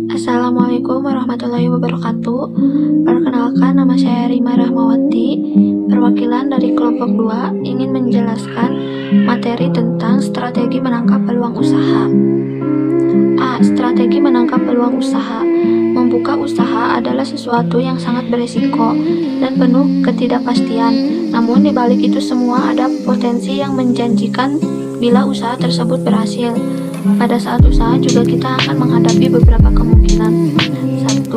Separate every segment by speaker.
Speaker 1: Assalamualaikum warahmatullahi wabarakatuh. Perkenalkan, nama saya Rima Rahmawati, perwakilan dari kelompok 2 ingin menjelaskan materi tentang strategi menangkap peluang usaha. A. Strategi menangkap peluang usaha. Membuka usaha adalah sesuatu yang sangat beresiko dan penuh ketidakpastian. Namun di balik itu semua ada potensi yang menjanjikan bila usaha tersebut berhasil. Pada saat usaha juga kita akan menghadapi beberapa kemungkinan. 1.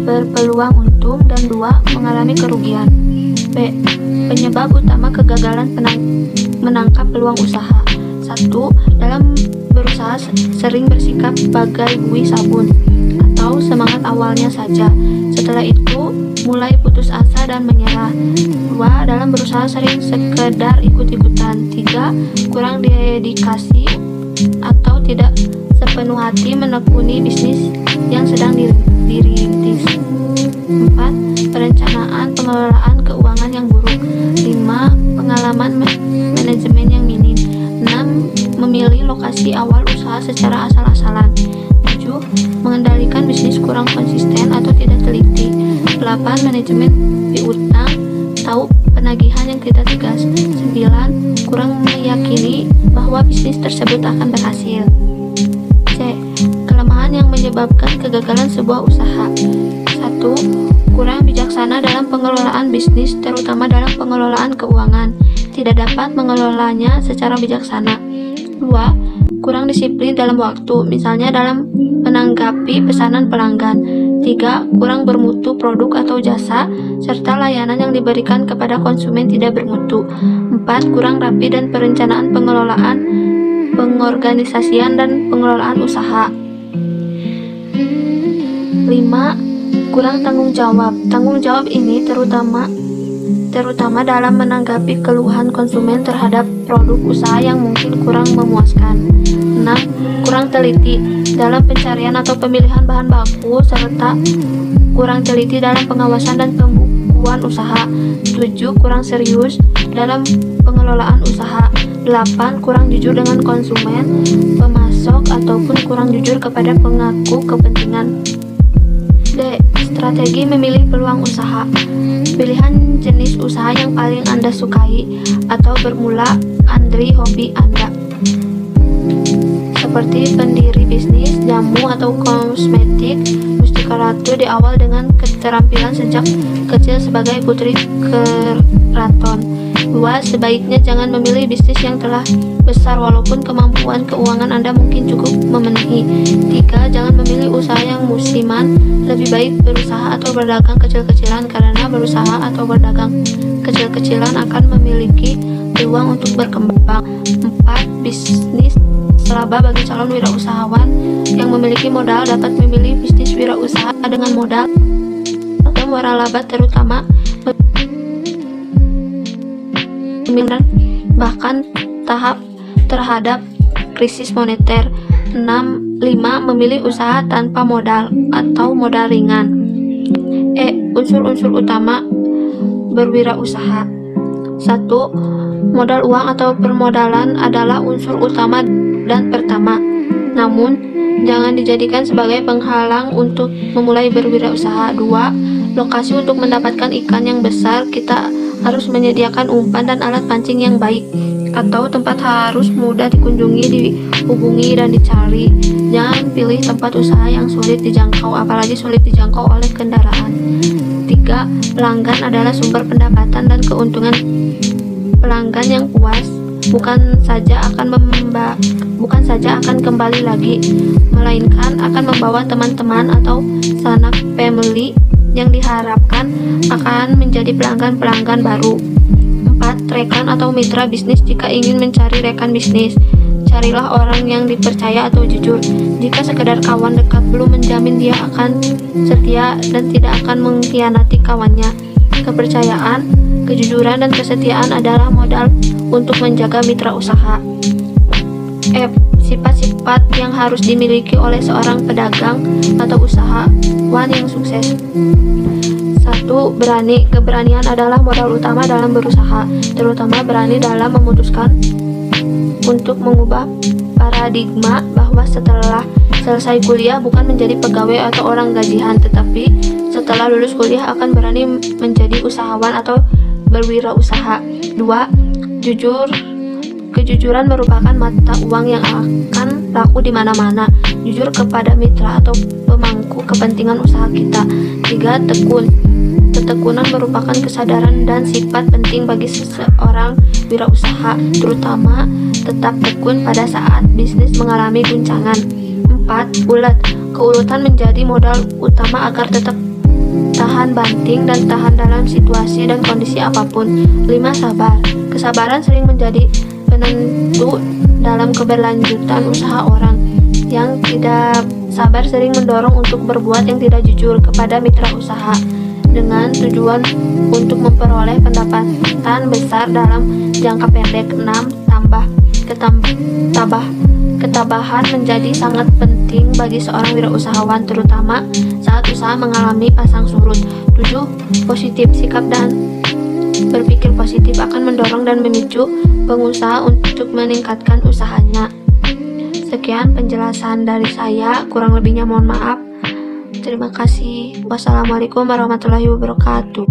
Speaker 1: Berpeluang untung, dan 2. Mengalami kerugian. B. Penyebab utama kegagalan menangkap peluang usaha. 1. Dalam berusaha sering bersikap bagai buih sabun atau semangat awalnya saja. Setelah itu mulai putus asa dan menyerah. 2. Dalam berusaha sering sekedar ikut-ikutan. 3. Kurang dedikasi atau tidak sepenuh hati menekuni bisnis yang sedang dirintis. 4. Perencanaan pengelolaan keuangan yang buruk. 5. Pengalaman manajemen yang minim. 6. Memilih lokasi awal usaha secara asal-asalan. 7. Mengendalikan bisnis kurang konsisten atau tidak teliti. 8. Manajemen piutang, tahu penagihan yang tidak tegas. 9. Kurang meyakini bahwa bisnis tersebut akan berhasil. C. Kelemahan yang menyebabkan kegagalan sebuah usaha. 1. Kurang bijaksana dalam pengelolaan bisnis, terutama dalam pengelolaan keuangan. Tidak dapat mengelolanya secara bijaksana. 2. Kurang disiplin dalam waktu, misalnya dalam menanggapi pesanan pelanggan. 3. Kurang bermutu produk atau jasa, serta layanan yang diberikan kepada konsumen tidak bermutu. 4. Kurang rapi dan perencanaan pengelolaan, pengorganisasian dan pengelolaan usaha. 5. Kurang tanggung jawab. Tanggung jawab ini terutama dalam menanggapi keluhan konsumen terhadap produk usaha yang mungkin kurang memuaskan. 6. Kurang teliti dalam pencarian atau pemilihan bahan baku, serta kurang teliti dalam pengawasan dan pembukuan usaha. 7. Kurang serius dalam pengelolaan usaha. 8. Kurang jujur dengan konsumen, pemasok, ataupun kurang jujur kepada pemangku kepentingan. D. Strategi memilih peluang usaha. Pilihan jenis usaha yang paling Anda sukai atau bermula dari hobi Anda. Seperti pendiri bisnis jamu atau kosmetik, Mustika Ratu di awal dengan keterampilan sejak kecil sebagai putri keraton. 2. Sebaiknya jangan memilih bisnis yang telah besar walaupun kemampuan keuangan Anda mungkin cukup memenuhi. 3. Jangan memilih usaha yang musiman. Lebih baik berusaha atau berdagang kecil-kecilan, karena berusaha atau berdagang kecil-kecilan akan memiliki peluang untuk berkembang. 4. Bisnis laba bagi calon wirausahawan yang memiliki modal dapat memilih bisnis wirausaha dengan modal dan waralaba, terutama bahkan tahap terhadap krisis moneter. 5. Memilih usaha tanpa modal atau modal ringan. Unsur-unsur utama berwirausaha. 1. Modal uang atau permodalan adalah unsur utama dan pertama, namun jangan dijadikan sebagai penghalang untuk memulai berwirausasaha. 2. Lokasi untuk mendapatkan ikan yang besar. Kita harus menyediakan umpan dan alat pancing yang baik, atau tempat harus mudah dikunjungi, dihubungi, dan dicari. Jangan pilih tempat usaha yang sulit dijangkau, apalagi sulit dijangkau oleh kendaraan. 3. Pelanggan adalah sumber pendapatan dan keuntungan. Pelanggan yang puas bukan saja akan kembali lagi, melainkan akan membawa teman-teman atau sanak family yang diharapkan akan menjadi pelanggan-pelanggan baru. 4. Rekan atau mitra bisnis. Jika ingin mencari rekan bisnis, carilah orang yang dipercaya atau jujur. Jika sekedar kawan dekat belum menjamin dia akan setia dan tidak akan mengkhianati kawannya. Kepercayaan, kejujuran, dan kesetiaan adalah modal untuk menjaga mitra usaha. F. Sifat-sifat yang harus dimiliki oleh seorang pedagang atau usahawan yang sukses. 1. Berani. Keberanian adalah modal utama dalam berusaha, terutama berani dalam memutuskan untuk mengubah paradigma bahwa setelah selesai kuliah bukan menjadi pegawai atau orang gajian, tetapi setelah lulus kuliah akan berani menjadi usahawan atau berwirausaha. 2. Kejujuran merupakan mata uang yang akan laku di mana-mana. Jujur kepada mitra atau pemangku kepentingan usaha kita. 3. Ketekunan merupakan kesadaran dan sifat penting bagi seseorang wirausaha, terutama tetap tekun pada saat bisnis mengalami guncangan. 4. Ulet. Keuletan menjadi modal utama agar tetap tahan banting dan tahan dalam situasi dan kondisi apapun. 5. Sabar. Kesabaran sering menjadi penentu dalam keberlanjutan usaha orang. Yang tidak sabar sering mendorong untuk berbuat yang tidak jujur kepada mitra usaha dengan tujuan untuk memperoleh pendapatan besar dalam jangka pendek. 6. Ketabahan menjadi sangat penting bagi seorang wirausahawan, terutama saat usaha mengalami pasang surut. 7. Positif. Sikap dan berpikir positif akan mendorong dan memicu pengusaha untuk meningkatkan usahanya. Sekian penjelasan dari saya, kurang lebihnya mohon maaf. Terima kasih. Wassalamualaikum warahmatullahi wabarakatuh.